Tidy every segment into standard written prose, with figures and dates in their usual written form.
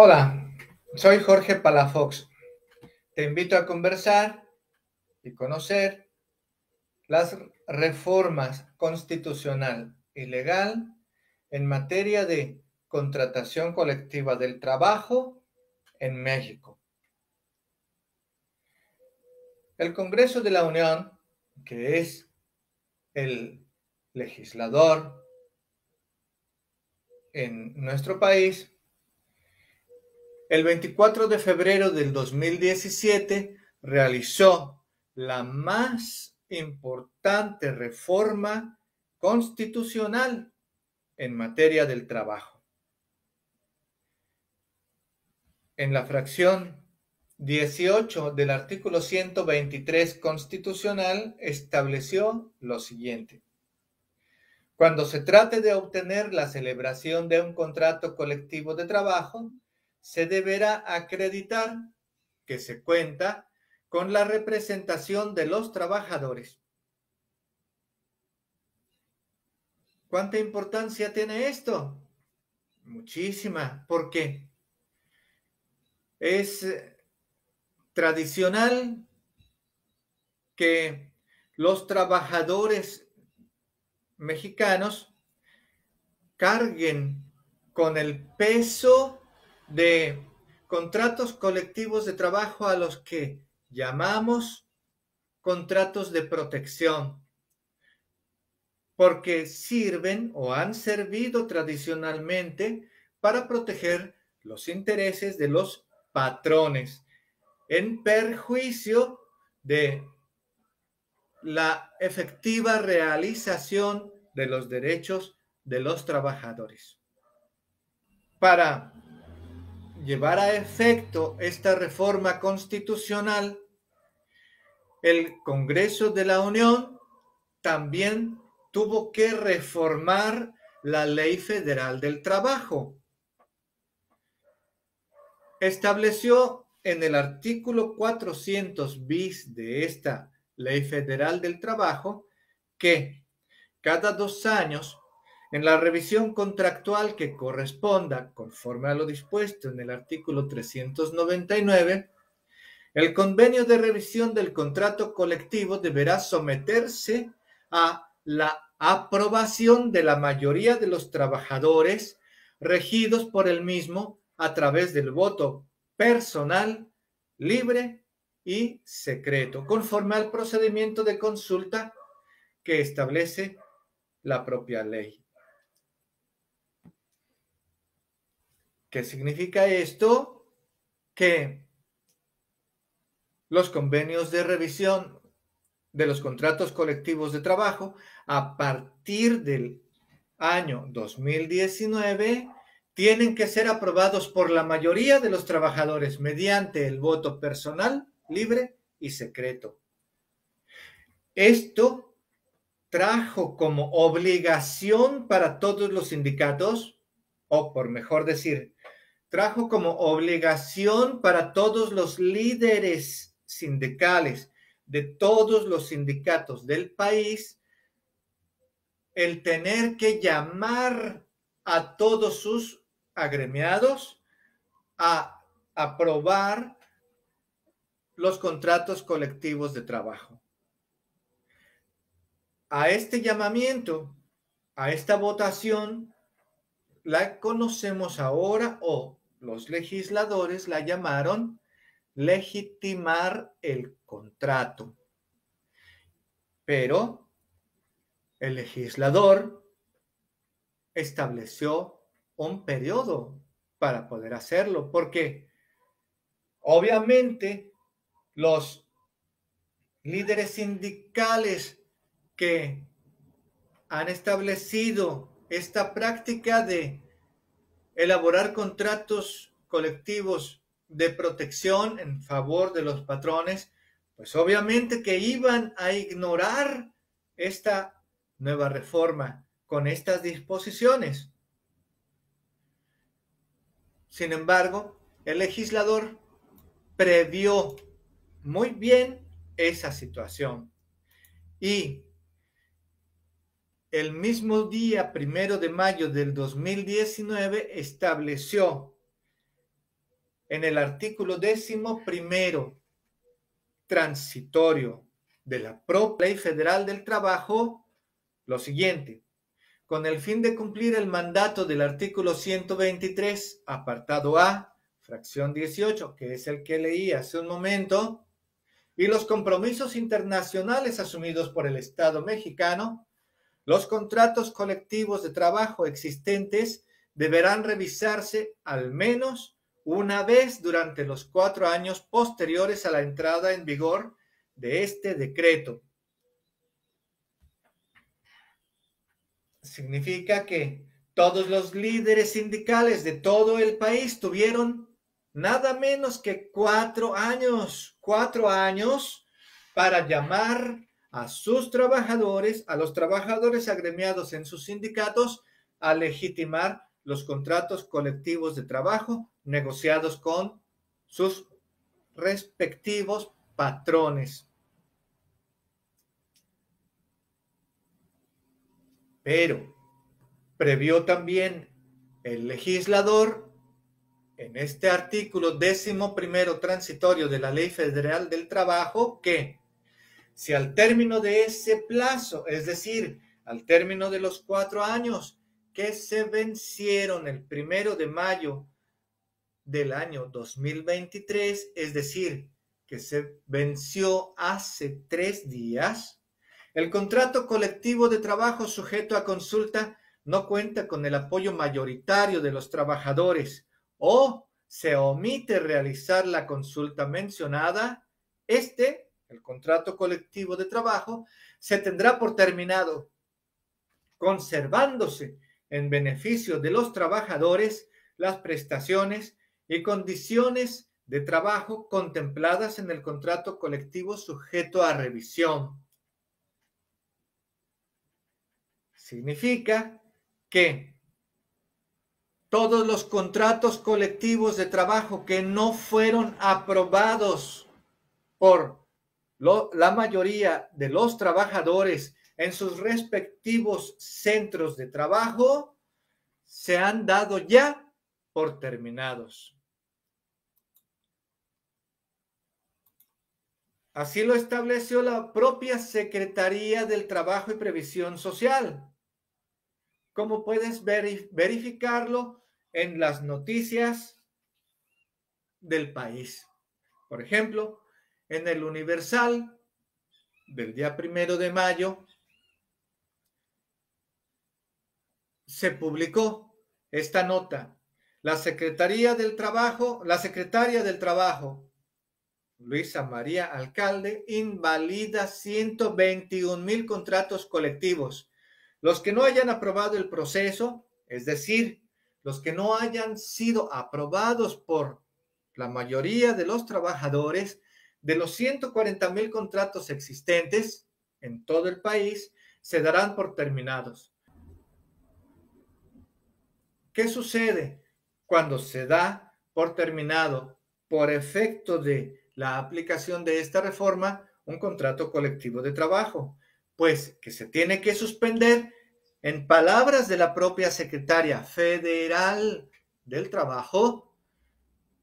Hola, soy Jorge Palafox. Te invito a conversar y conocer las reformas constitucional y legal en materia de contratación colectiva del trabajo en México. El Congreso de la Unión, que es el legislador en nuestro país, el 24 de febrero del 2017 realizó la más importante reforma constitucional en materia del trabajo. En la fracción 18 del artículo 123 constitucional estableció lo siguiente: cuando se trate de obtener la celebración de un contrato colectivo de trabajo, se deberá acreditar que se cuenta con la representación de los trabajadores. ¿Cuánta importancia tiene esto? Muchísima, porque es tradicional que los trabajadores mexicanos carguen con el peso de contratos colectivos de trabajo a los que llamamos contratos de protección, porque sirven o han servido tradicionalmente para proteger los intereses de los patrones en perjuicio de la efectiva realización de los derechos de los trabajadores. Para llevar a efecto esta reforma constitucional, el Congreso de la Unión también tuvo que reformar la Ley Federal del Trabajo. Estableció en el artículo 400 bis de esta Ley Federal del Trabajo que cada 2 años, en la revisión contractual que corresponda, conforme a lo dispuesto en el artículo 399, el convenio de revisión del contrato colectivo deberá someterse a la aprobación de la mayoría de los trabajadores regidos por el mismo a través del voto personal, libre y secreto, conforme al procedimiento de consulta que establece la propia ley. ¿Qué significa esto? Que los convenios de revisión de los contratos colectivos de trabajo a partir del año 2019 tienen que ser aprobados por la mayoría de los trabajadores mediante el voto personal, libre y secreto. Esto trajo como obligación para todos los sindicatos, o por mejor decir, trajo como obligación para todos los líderes sindicales de todos los sindicatos del país el tener que llamar a todos sus agremiados a aprobar los contratos colectivos de trabajo. A este llamamiento, a esta votación, la conocemos ahora, o los legisladores la llamaron legitimar el contrato. Pero el legislador estableció un periodo para poder hacerlo, porque obviamente los líderes sindicales que han establecido esta práctica de elaborar contratos colectivos de protección en favor de los patrones, pues obviamente que iban a ignorar esta nueva reforma con estas disposiciones. Sin embargo, el legislador previó muy bien esa situación y el mismo día 1 de mayo del 2019 estableció en el artículo 11º transitorio de la propia Ley Federal del Trabajo lo siguiente: con el fin de cumplir el mandato del artículo 123, apartado A, fracción 18, que es el que leí hace un momento, y los compromisos internacionales asumidos por el Estado mexicano, los contratos colectivos de trabajo existentes deberán revisarse al menos una vez durante los 4 años posteriores a la entrada en vigor de este decreto. Significa que todos los líderes sindicales de todo el país tuvieron nada menos que 4 años para llamar a sus trabajadores, a los trabajadores agremiados en sus sindicatos, a legitimar los contratos colectivos de trabajo negociados con sus respectivos patrones. Pero previó también el legislador en este artículo 11º transitorio de la Ley Federal del Trabajo que si al término de ese plazo, es decir, al término de los 4 años que se vencieron el 1 de mayo del año 2023, es decir, que se venció hace 3 días, el contrato colectivo de trabajo sujeto a consulta no cuenta con el apoyo mayoritario de los trabajadores o se omite realizar la consulta mencionada, el contrato colectivo de trabajo, se tendrá por terminado, conservándose en beneficio de los trabajadores las prestaciones y condiciones de trabajo contempladas en el contrato colectivo sujeto a revisión. Significa que todos los contratos colectivos de trabajo que no fueron aprobados por la mayoría de los trabajadores en sus respectivos centros de trabajo se han dado ya por terminados. Así lo estableció la propia Secretaría del Trabajo y Previsión Social. Como puedes verificarlo en las noticias del país. Por ejemplo, en el Universal del día 1 de mayo se publicó esta nota. La secretaria del Trabajo, Luisa María Alcalde, invalida 121,000 contratos colectivos. Los que no hayan aprobado el proceso, es decir, los que no hayan sido aprobados por la mayoría de los trabajadores, de los 140,000 contratos existentes en todo el país, se darán por terminados. ¿Qué sucede cuando se da por terminado, por efecto de la aplicación de esta reforma, un contrato colectivo de trabajo? Pues que se tiene que suspender, en palabras de la propia Secretaria Federal del Trabajo,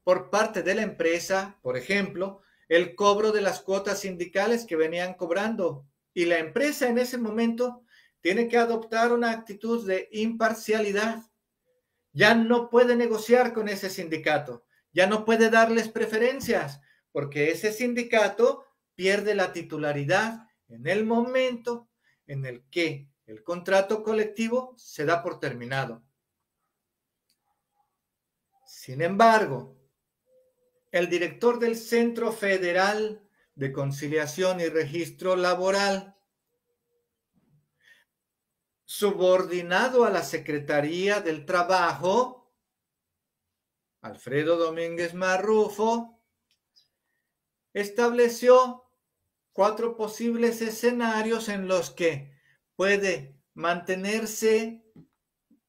por parte de la empresa, por ejemplo, el cobro de las cuotas sindicales que venían cobrando. Y la empresa en ese momento tiene que adoptar una actitud de imparcialidad. Ya no puede negociar con ese sindicato, ya no puede darles preferencias, porque ese sindicato pierde la titularidad en el momento en el que el contrato colectivo se da por terminado. Sin embargo, el director del Centro Federal de Conciliación y Registro Laboral, subordinado a la Secretaría del Trabajo, Alfredo Domínguez Marrufo, estableció 4 posibles escenarios en los que puede mantenerse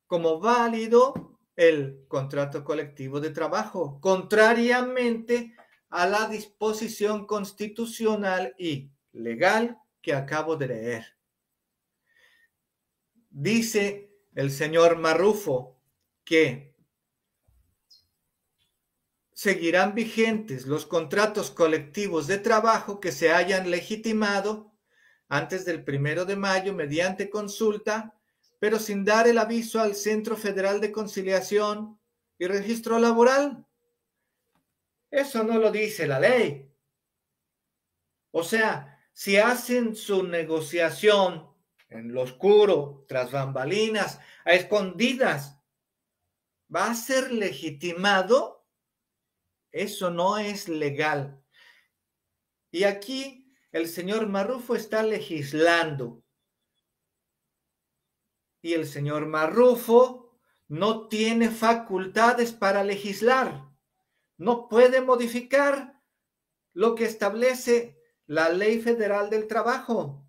como válido el contrato colectivo de trabajo, contrariamente a la disposición constitucional y legal que acabo de leer. Dice el señor Marrufo que seguirán vigentes los contratos colectivos de trabajo que se hayan legitimado antes del 1 de mayo mediante consulta, pero sin dar el aviso al Centro Federal de Conciliación y Registro Laboral. Eso no lo dice la ley. O sea, si hacen su negociación en lo oscuro, tras bambalinas, a escondidas, ¿va a ser legitimado? Eso no es legal. Y aquí el señor Marrufo está legislando. Y el señor Marrufo no tiene facultades para legislar. No puede modificar lo que establece la Ley Federal del Trabajo.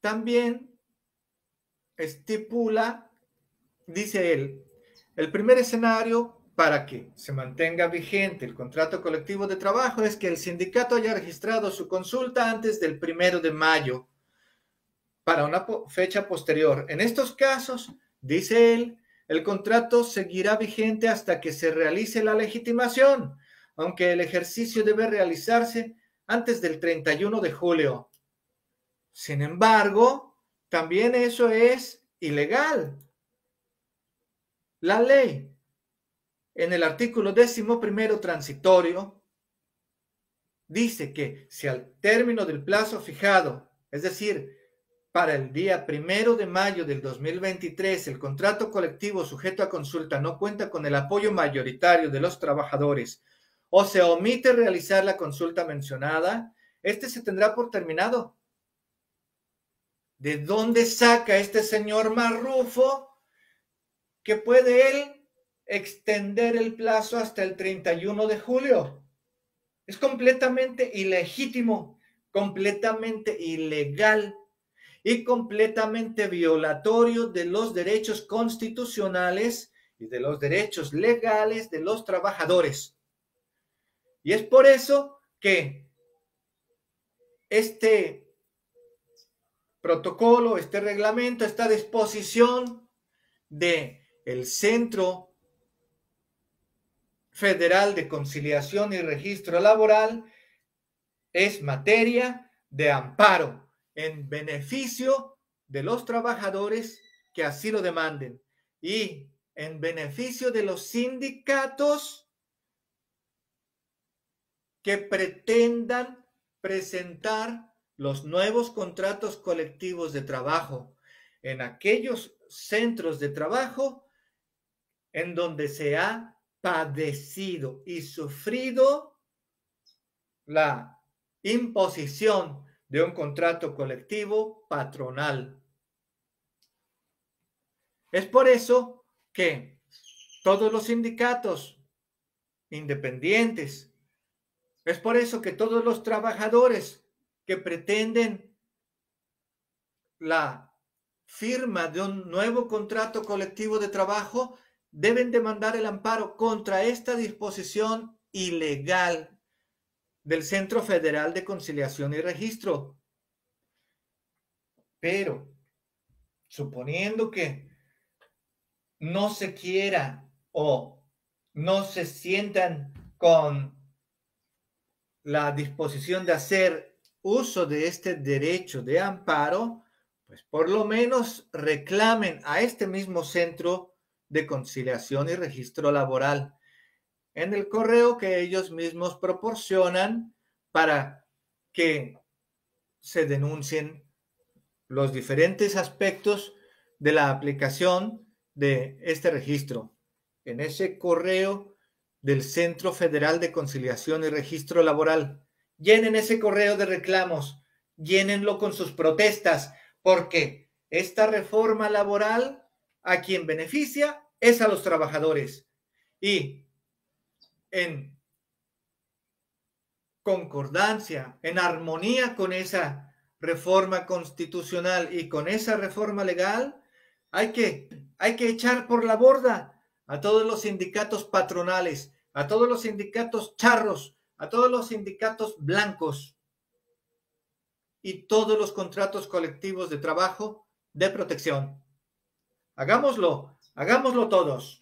También estipula, dice él, el primer escenario para que se mantenga vigente el contrato colectivo de trabajo es que el sindicato haya registrado su consulta antes del 1 de mayo para una fecha posterior. En estos casos, dice él, el contrato seguirá vigente hasta que se realice la legitimación, aunque el ejercicio debe realizarse antes del 31 de julio. Sin embargo, también eso es ilegal. La ley, en el artículo 11º transitorio, dice que si al término del plazo fijado, es decir, para el día 1 de mayo del 2023, el contrato colectivo sujeto a consulta no cuenta con el apoyo mayoritario de los trabajadores o se omite realizar la consulta mencionada, este se tendrá por terminado. ¿De dónde saca este señor Marrufo que puede él extender el plazo hasta el 31 de julio? Es completamente ilegítimo, completamente ilegal y completamente violatorio de los derechos constitucionales y de los derechos legales de los trabajadores. Y es por eso que este protocolo, este reglamento, esta disposición del Centro Federal de Conciliación y Registro Laboral es materia de amparo en beneficio de los trabajadores que así lo demanden y en beneficio de los sindicatos que pretendan presentar los nuevos contratos colectivos de trabajo en aquellos centros de trabajo en donde se ha padecido y sufrido la imposición de un contrato colectivo patronal. Es por eso que todos los sindicatos independientes, es por eso que todos los trabajadores que pretenden la firma de un nuevo contrato colectivo de trabajo deben demandar el amparo contra esta disposición ilegal del Centro Federal de Conciliación y Registro. Pero, suponiendo que no se quiera o no se sientan con la disposición de hacer uso de este derecho de amparo, pues por lo menos reclamen a este mismo Centro de Conciliación y Registro Laboral en el correo que ellos mismos proporcionan para que se denuncien los diferentes aspectos de la aplicación de este registro. En ese correo del Centro Federal de Conciliación y Registro Laboral, llenen ese correo de reclamos, llénenlo con sus protestas, porque esta reforma laboral a quien beneficia es a los trabajadores. Y en concordancia, en armonía con esa reforma constitucional y con esa reforma legal, hay que echar por la borda a todos los sindicatos patronales, a todos los sindicatos charros, a todos los sindicatos blancos y todos los contratos colectivos de trabajo de protección. Hagámoslo todos.